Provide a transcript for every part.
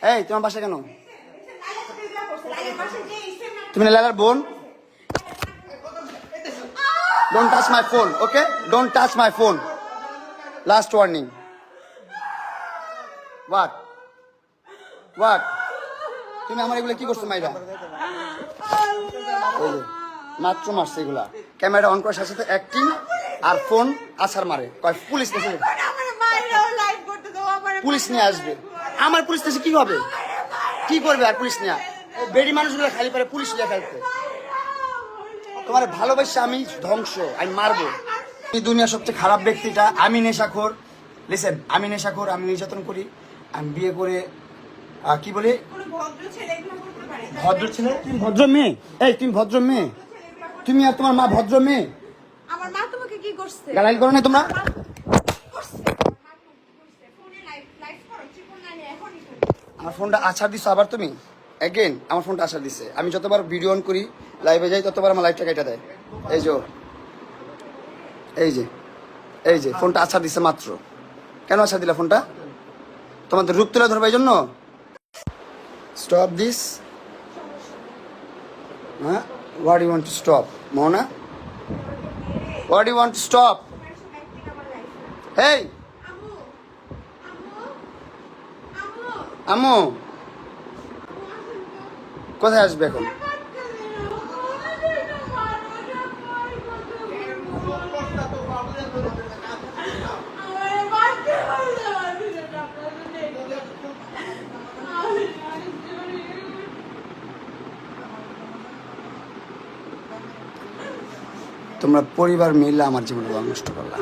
এই তোমার বাসা কেন? তুমি লালার বোন? Don't touch my phone, okay? Don't touch my phone. Last warning. What? What? তুমি আমার এগুলো কি করছো মাইরা? ওই যে মাত্র মারছে এগুলা। ক্যামেরা অন করার সাথে সাথে অ্যাক্টিং আর ফোন আছাড় মারে। কয় পুলিশ এসে পুলিশ নিয়ে আসবে। আমার পুলিশ এসে কি হবে? কি করবে আর পুলিশ নিয়ে? বেড়ি মানুষগুলো খালি পারে পুলিশ নিয়ে ফেলতে। তোমার ভালোবাসা আমি ধ্বংস, আমি মারবো। এই দুনিয়ার সবচেয়ে খারাপ ব্যক্তিটা আমি নেশাখোর। লিসেন, আমি নেশাখোর, আমি নির্যাতন করি, আমি বিয়ে করে কি বলি ভদ্র ছেলে। তুমি ভদ্র মেয়ে? এই তুমি ভদ্র মেয়ে? তুমি আর তোমার মা ভদ্র মেয়ে? আমার মা তোমাকে কি করছে? গালাগালি করো না তোমরা? আমার ফোনটা আছাড় দিছো আবার তুমি এগেন। আমার ফোনটা আছাড় দিছে। আমি যতবার ভিডিও অন করি, লাইভে যাই, ততবার আমার লাইভটা কেটে দেয়। এই যে এই যে এই যে ফোনটা আছাড় দিছে মাত্র। কেন আছাড় দিলা ফোনটা? তোমাদের রূপ তুলে ধরবে এই জন্য? Stop this. হ্যাঁ, what you want to stop Mohona? What you want to stop? Hey আম্মু, কোথায় আসবে এখন? তোমরা পরিবার মিলে আমার জীবন নষ্ট করলা।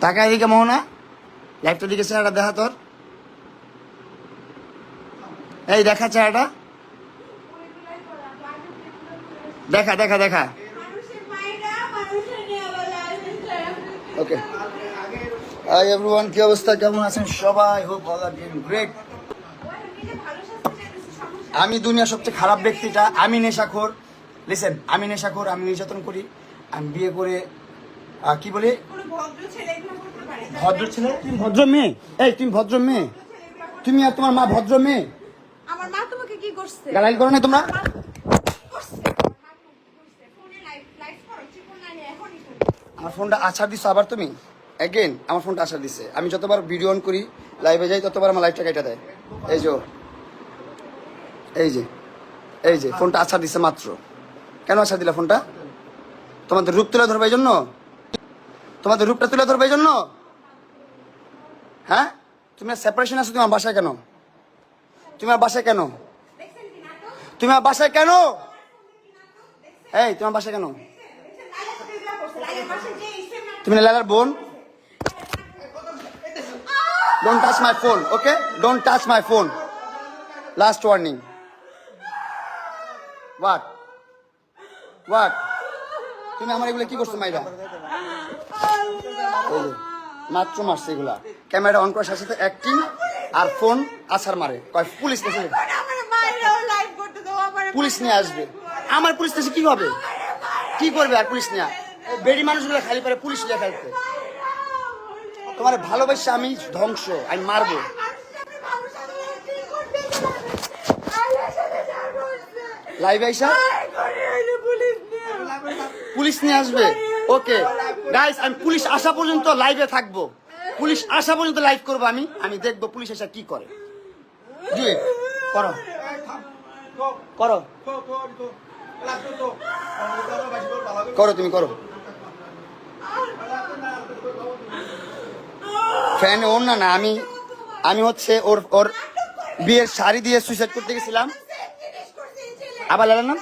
টাকা এদিকে মোহনা, লাইভটা দিকে চেহারাটা দেখা তোর। এই দেখা চেহারাটা, দেখা দেখা দেখা। ওকে, হাই এভরিওয়ান, কি অবস্থা, কেমন আছেন সবাই? Hope all are doing great. আমি দুনিয়ার সবচেয়ে খারাপ ব্যক্তিটা আমি নেশাখোর। লিসেন, আমি নেশাখোর, আমি নির্যাতন করি, আমি বিয়ে করে কি বলি ভদ্র ছেলে। তুমি ভদ্র মেয়ে? এই তুমি ভদ্র মেয়ে? তুমি আর তোমার মা ভদ্র মেয়ে? আমার মা তোমাকে কি করছে? গালাগালি করো না তোমরা? আমার ফোনটা আছাড় দিছো আবার তুমি এগেন। আমার ফোনটা আছাড় দিছে। আমি যতবার ভিডিও অন করি, লাইভে যাই, ততবার আমার লাইভটা কেটে দেয়। এই যে এই যে এই যে ফোনটা আছাড় দিছে মাত্র। কেন আছাড় দিলা ফোনটা? তোমাদের রূপ তুলে ধরবে এই জন্য? তোমাদের রূপটা তুলে ধরবে এই জন্য? হ্যাঁ, তুমি সেপারেশন আছো। তোমার বাসায় কেন? তোমার বাসায় কেন? তোমার বাসায় কেন? এই তোমার বাসায় কেন? তুমি লালার বোন? Don't touch my phone, okay? Don't touch my phone. Last warning. What? What? তুমি আমার এগুলো কি করছো মাইরা? ওই যে মাত্র মারছে এগুলা। ক্যামেরা অন করার সাথে সাথে অ্যাক্টিং আর ফোন আছাড় মারে। কয় পুলিশ এসে পুলিশ নিয়ে আসবে। আমার পুলিশ এসে কি হবে? কি করবে আর পুলিশ নিয়ে? বেড়ি মানুষগুলো খালি পারে পুলিশ নিয়ে ফেলতে। তোমার ভালোবাসা আমি ধ্বংস, আমি মারবো। লাইভ আইসা পুলিশ নিয়ে আসবে। ওকে গাইস, আমি পুলিশ আসা পর্যন্ত লাইভে থাকবো। পুলিশ আসা পর্যন্ত লাইভ করবো। আমি দেখবো পুলিশ এসে কি করে। করো করো করো, তুমি করো। ফ্যান ওর না না, আমি হচ্ছে ওর বিয়ের শাড়ি দিয়ে সুইসাইড করতে গেছিলাম। আবার লালা না,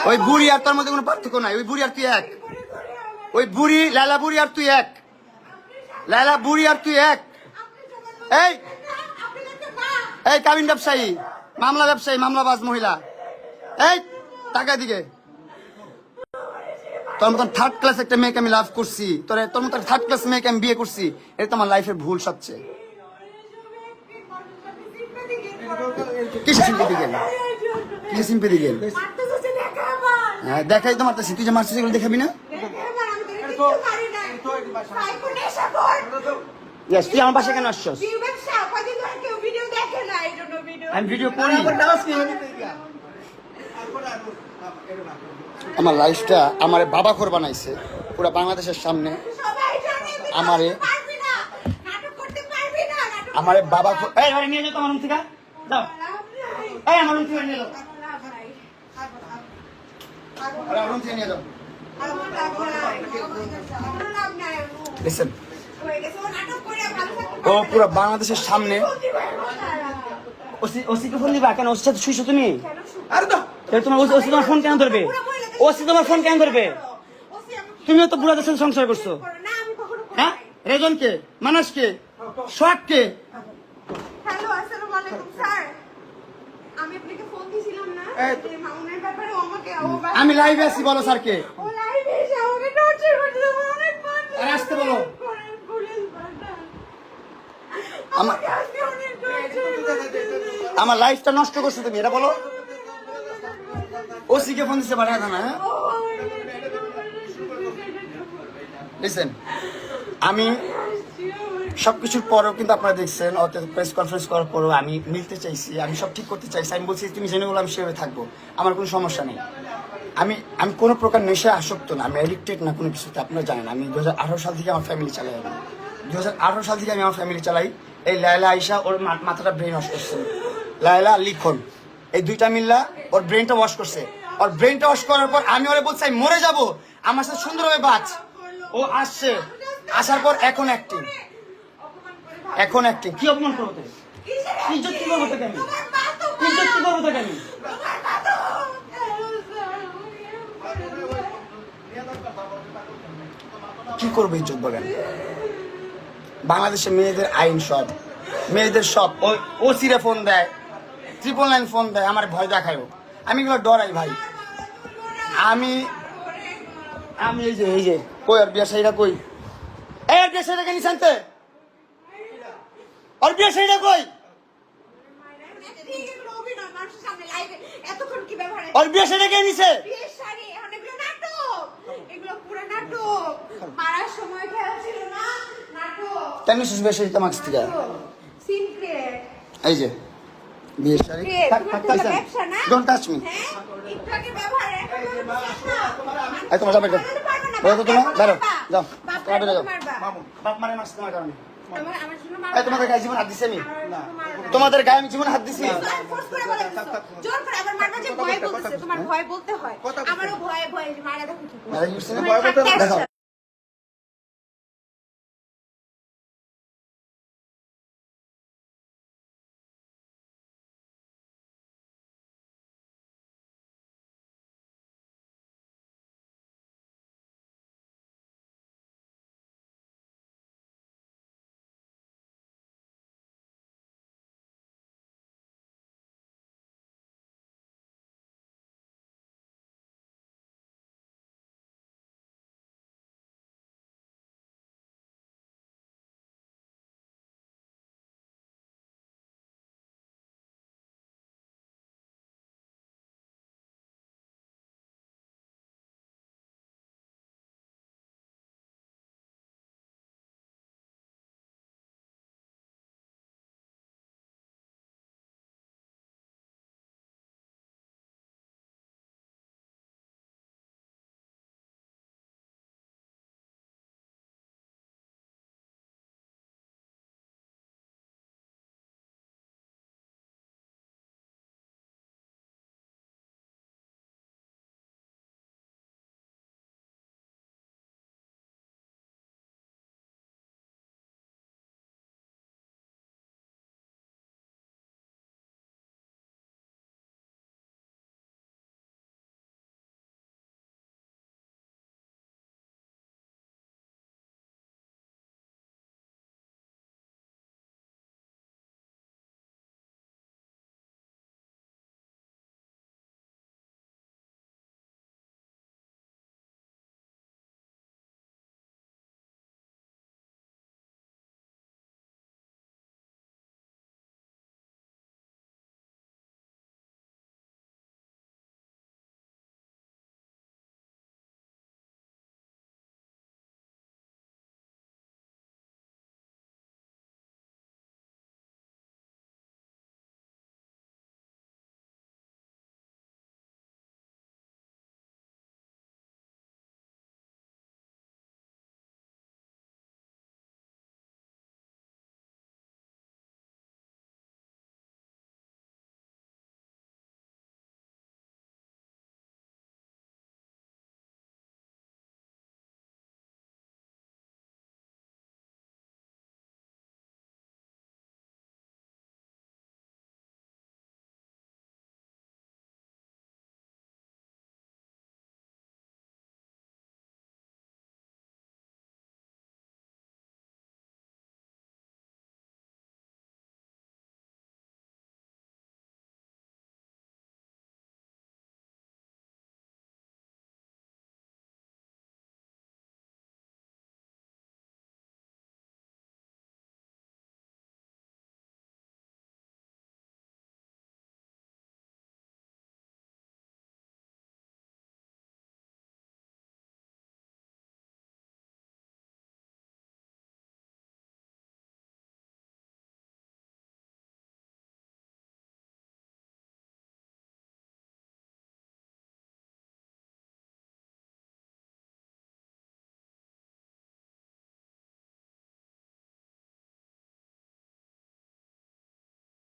ওই বুড়ি আর তার মধ্যে কোনো পার্থক্য নাই। ওই বুড়ি আর তুই এক। ওই বুড়ি লালা বুড়ি আর তুই এক। লালা বুড়ি আর তুই এক। এই এই কাবিন ব্যবসায়ী, মামলা ব্যবসায়ী, মামলাবাজ মহিলা। এই টাকা দিকে তোর মতন থার্ড ক্লাস একটা মেয়েকে আমি লাভ করছি, তোর মতন থার্ড ক্লাস মেয়েকে আমি বিয়ে করছি, এটা তো আমার লাইফের ভুল সবচেয়ে। কিসে সিম্পেথি গেল? কিসে সিম্পেথি গেল? হ্যাঁ দেখাই তো মারতেছি, তুই যে মারছিস এগুলো দেখাবি না? ইয়েস, তুই আমার বাসায় কেন আসছস? আমি ভিডিও করি। আমার লাইফটা আমার বাবা খোর বানাইছে পুরো বাংলাদেশের সামনে। আমারে বাবা খোর। এই ঘরে নিয়ে যাও তো আমার রুম থেকে, দাও। এই আমার রুম থেকে নিয়ে যাও, আমার রুম থেকে নিয়ে যাও। লিসেন, ও পুরো বাংলাদেশের সামনে। ওসিকে ফোন দিবা কেন? ওসির সাথে শুইছো তুমি? আরে তো তোমার ওসি তোমার ফোন কেন ধরবে? ওসি তোমার ফোন কেন ধরবে? তুমিও তো বুড়াদের সাথে সংসার করছো। হ্যাঁ, রেজন কে, মানস কে, শট কে? হ্যালো, আসসালামু আলাইকুম স্যার। আমি আপনাকে ফোন দিছিলাম না যে মামুনের ব্যাপারে আমাকে আমি লাইভে আছি, বলো স্যারকে। ও লাইভে এসে আমাকে টর্চার করছিল, অনেক মারধর। আরে আসতে বলো। পুলিশ পাঠা। আমার আজকে অনেক টর্চার। আমার লাইফটা নষ্ট করছো তুমি, এটা বলো। ওসিকে ফোন দিতে পারে না? হ্যাঁ লিসেন, আমি সবকিছুর পরেও কিন্তু আপনারা দেখছেন, প্রেস কনফারেন্স করার পরেও আমি মিলতে চাইছি, আমি সব ঠিক করতে চাইছি। আমি বলছি তুমি জেনে বলো আমি সেভাবে থাকবো, আমার কোনো সমস্যা নেই। আমি কোনো প্রকার নেশায় আসক্ত না, আমি অ্যাডিক্টেড না কোনো কিছুতে। আপনারা জানেন আমি 2018 সাল থেকে আমার ফ্যামিলি চালাই। আমি 2018 সাল থেকে আমি আমার ফ্যামিলি চালাই। এই লায়লা আইসা ওর মাথাটা ব্রেন ওয়াশ করছে, লায়লা লিখন, এই দুইটা মিল্লা ওর ব্রেনটা ওয়াশ করছে। ওর ব্রেনটা ওয়াশ করার পর আমি ওরে বলছি আমি মরে যাবো, আমার সাথে সুন্দরভাবে বাঁচ। ও আসছে, আসার পর এখন অ্যাক্টিং। কি অপমান করবো তোকে? ইজ্জত কি করবো তোকে আমি? ইজ্জত কি করবো তোকে আমি? কি করবো ইজ্জত বলেন? বাংলাদেশে মেয়েদের আইন সব, মেয়েদের সব ও সিরে ফোন দেয়, 999 ফোন দেয়, আমার ভয় দেখায়। আমি এগুলো ডরাই ভাই। আমি এই যে কই আর বিয়া শাড়িটা কই? এই আর বিয়া শাড়িটা কেন শান্তে? আর বিয়া শাড়িটা কই? আর বিয়া শাড়িটা কে নিছে? কেন নিছিস বিয়া শাড়িটা মাছ থেকে? এই যে বিয়ের শাড়ি, ডোন্ট টাচ মি। এই তোমার যাবে, বেরো তো, তোমার বেরো, যাও, তোমার বেরো যাও। বাপ মারে মারছে তোমার কারণে। এই তোমাদের গায়ে জীবন হাত দিছি আমি? তোমাদের গায়ে আমি জীবন হাত দিছি? ভয় বলতে হয়, আমারও ভয়ে ভয়ে মারা দেখো। দেখো